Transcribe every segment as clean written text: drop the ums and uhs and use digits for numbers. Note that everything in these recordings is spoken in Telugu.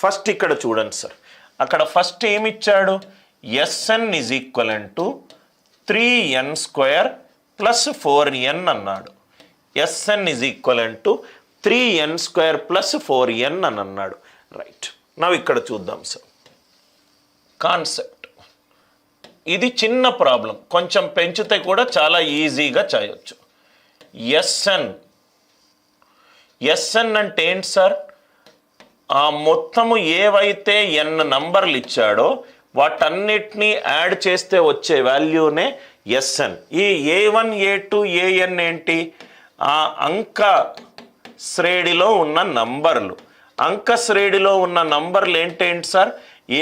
ఫస్ట్ ఇక్కడ చూడండి సార్, అక్కడ ఫస్ట్ ఏమి ఇచ్చాడు, SN is equal to 3n² plus 4n అన్నాడు. SN is equal to 3n² plus 4n అని అన్నాడు. రైట్, నవ్వు ఇక్కడ చూద్దాం సార్ కాన్సెప్ట్. ఇది చిన్న ప్రాబ్లం, కొంచెం పెంచితే కూడా చాలా ఈజీగా చేయొచ్చు. ఎస్ఎన్ అంటే ఏంటి సార్, ఆ మొత్తము ఏవైతే n నంబర్లు ఇచ్చాడో వాటన్నిటినీ యాడ్ చేస్తే వచ్చే వాల్యూనే ఎస్ఎన్. ఈ A1 A2 AN ఏంటి, ఆ అంక శ్రేణిలో ఉన్న నంబర్లు. అంక శ్రేణిలో ఉన్న నంబర్లు ఏంటేంటి sir,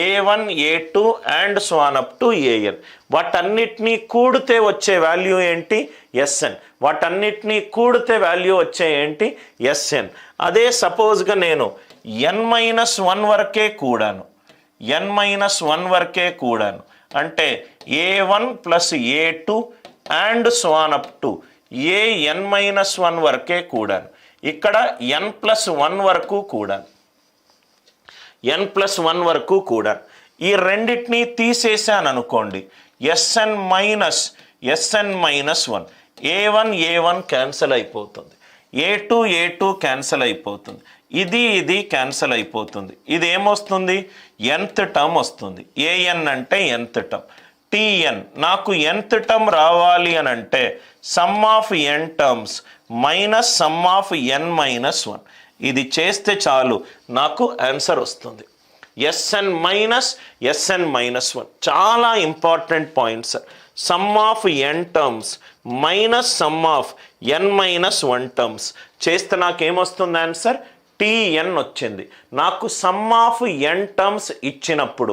A1 A2 and so on up to AN. వాటన్నిటినీ కూడితే వచ్చే వాల్యూ ఏంటి, ఎస్ఎన్. వాటన్నిటినీ కూడితే వాల్యూ వచ్చే ఏంటి, ఎస్ఎన్. అదే సపోజ్గా నేను n-1 వరకే కూడాను, n-1 వరకే కూడాను అంటే A1 plus A2 and so on up to AN-1 వరకే కూడాను. ఇక్కడ n+1 వరకు కూడాను, n+1 వరకు కూడా. ఈ రెండింటినీ తీసేసాను అనుకోండి, SN-1 A1 క్యాన్సిల్ అయిపోతుంది, A2 క్యాన్సిల్ అయిపోతుంది, ఇది క్యాన్సిల్ అయిపోతుంది. ఇది ఏమొస్తుంది, nth టర్మ్ వస్తుంది. AN అంటే nth టర్మ్. TN నాకు nth టర్మ్ రావాలి అని అంటే some of n terms minus sum of n-1. ఇది చేస్తే చాలు నాకు ఆన్సర్ వస్తుంది. SN-1 చాలా important points. Some of n terms minus sum of n-1 terms చేస్తే నాకేమొస్తుంది ఆన్సర్, TN వచ్చింది. నాకు సమ్ ఆఫ్ n టర్మ్స్ ఇచ్చినప్పుడు,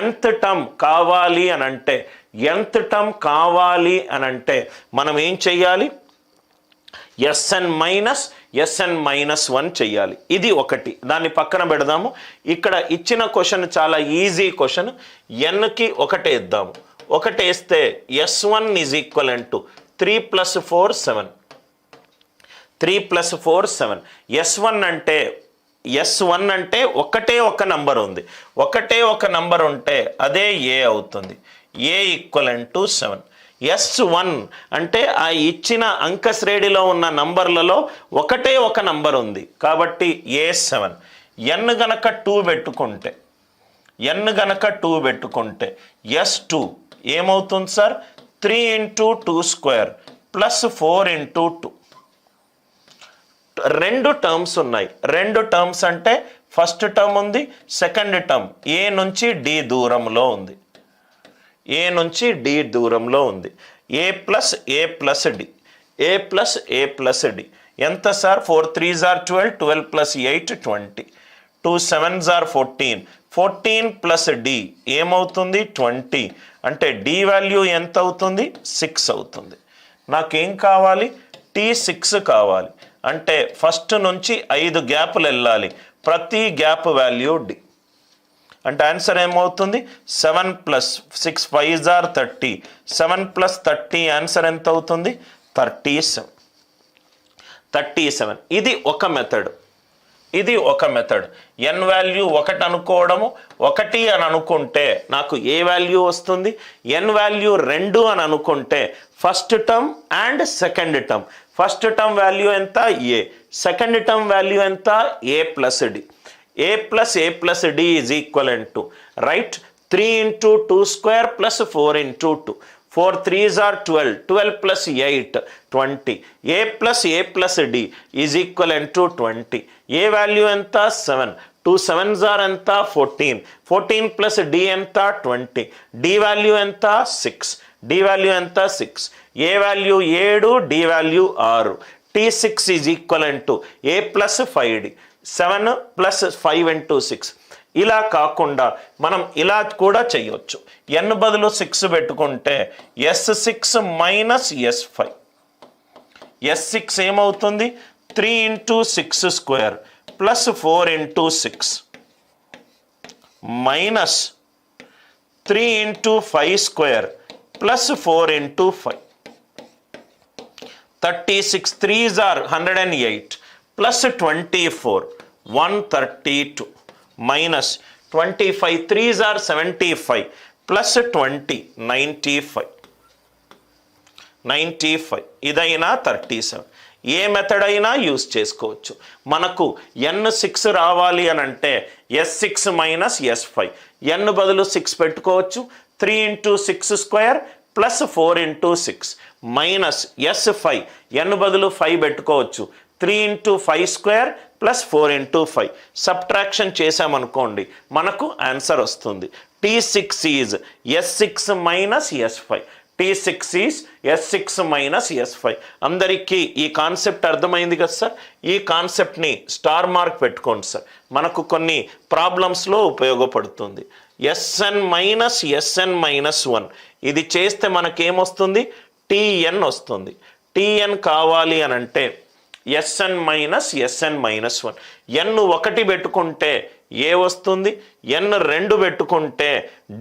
nth టర్మ్ కావాలి అని అంటే మనం ఏం చెయ్యాలి, SN-1 చెయ్యాలి. ఇది ఒకటి, దాన్ని పక్కన పెడదాము. ఇక్కడ ఇచ్చిన క్వశ్చన్ చాలా ఈజీ క్వశ్చన్. nకి ఒకటే ఇద్దాము, ఒకటి వేస్తే S1 is equal to 3 + 4 7. 3 + 4 7. S1 అంటే ఒకటే ఒక నంబర్ ఉంది, ఒకటే ఒక నంబర్ ఉంటే అదే A అవుతుంది. A = 7. S1 అంటే ఆ ఇచ్చిన అంక శ్రేణిలో ఉన్న నంబర్లలో ఒకటే ఒక నంబర్ ఉంది కాబట్టి A7. n గనక 2 పెట్టుకుంటే S2 ఏమవుతుంది సార్, 3 × 2² ప్లస్ 4 × 2. రెండు టర్మ్స్ ఉన్నాయి. రెండు టర్మ్స్ అంటే ఫస్ట్ టర్మ్ ఉంది, సెకండ్ టర్మ్ A నుంచి D దూరంలో ఉంది. A plus A plus D. ఎంత sir, 4 3s are 12, 12 + 8 20, 2 7s are 14, 14 plus D ఏమవుతుంది 20. అంటే D వాల్యూ ఎంత అవుతుంది, 6 అవుతుంది. నాకేం కావాలి, T6 కావాలి. అంటే ఫస్ట్ నుంచి 5 గ్యాపులు వెళ్ళాలి, ప్రతి గ్యాప్ వాల్యూ D. అంటే ఆన్సర్ ఏమవుతుంది, 7 + 6 5s are 30, 7 + 30 ఆన్సర్ ఎంత అవుతుంది, 37. ఇది ఒక మెథడ్. n వాల్యూ 1 అనుకోవడము, 1 అని అనుకుంటే నాకు ఏ వాల్యూ వస్తుంది, n వాల్యూ 2 అని అనుకుంటే first term and second term. First term value ఎంత, A. సెకండ్ టర్మ్ వాల్యూ ఎంత, A + D. A + D is equal to, right, 3 × 2² plus 4 × 2. 4 3s are 12, 12 + 8 20. A + D is equal to 20. A value ఎంత, 7. 2 7s are ఎంత, 14. 14 + D ఎంత, 20. D వాల్యూ ఎంత, 6. D వాల్యూ ఎంత, 6. A value 7, D value 6. T6 is equal to A + 5D. 7 + 5 × 6. ఇలా కాకుండా మనం ఇలా కూడా చేయొచ్చు. n బదులు 6 పెట్టుకుంటే S6 - S5. S6 ఏమవుతుంది, 3 × 6² plus 4 × 6 minus 3 × 5² plus 4 × 5. 36 3s are 108 plus 24 132 minus 25 3s are 75 plus 20 95 ఇదైనా 37. ఏ మెథడ్ అయినా యూజ్ చేసుకోవచ్చు. మనకు n6 రావాలి అని అంటే s6 మైనస్ s5, n బదులు 6 పెట్టుకోవచ్చు. 3 × 6 square plus 4 × 6 minus s5, n బదులు 5 పెట్టుకోవచ్చు. 3 × 5 స్క్వేర్ ప్లస్ 4 × 5 సబ్ట్రాక్షన్ చేసామనుకోండి మనకు ఆన్సర్ వస్తుంది. T6 is s6 minus s5. T6 is s6 minus s5. అందరికీ ఈ కాన్సెప్ట్ అర్థమైంది కదా సార్? ఈ కాన్సెప్ట్ని స్టార్ మార్క్ పెట్టుకోండి సార్, మనకు కొన్ని ప్రాబ్లమ్స్లో ఉపయోగపడుతుంది. Sn మైనస్ Sn మైనస్ 1 ఇది చేస్తే మనకేమొస్తుంది? Tn వస్తుంది. Tn కావాలి అని అంటే Sn minus Sn minus 1. n 1 పెట్టుకుంటే ఏ వస్తుంది, n 2 పెట్టుకుంటే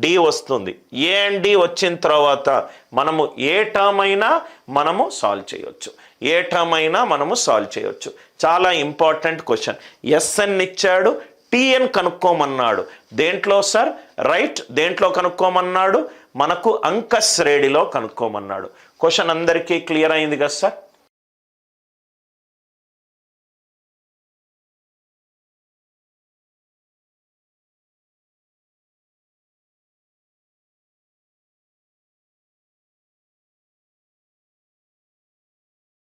డి వస్తుంది. ఏ అండ్ డి వచ్చిన తర్వాత మనము ఏ టర్మ్ అయినా మనము సాల్వ్ చేయొచ్చు, ఏ టర్మ్ అయినా మనము సాల్వ్ చేయొచ్చు. చాలా ఇంపార్టెంట్ క్వశ్చన్. Sn ఇచ్చాడు, Tn కనుక్కోమన్నాడు. దేంట్లో సార్? రైట్, దేంట్లో కనుక్కోమన్నాడు? మనకు అంక శ్రేణిలో కనుక్కోమన్నాడు. క్వశ్చన్ అందరికీ క్లియర్ అయింది కదా సార్?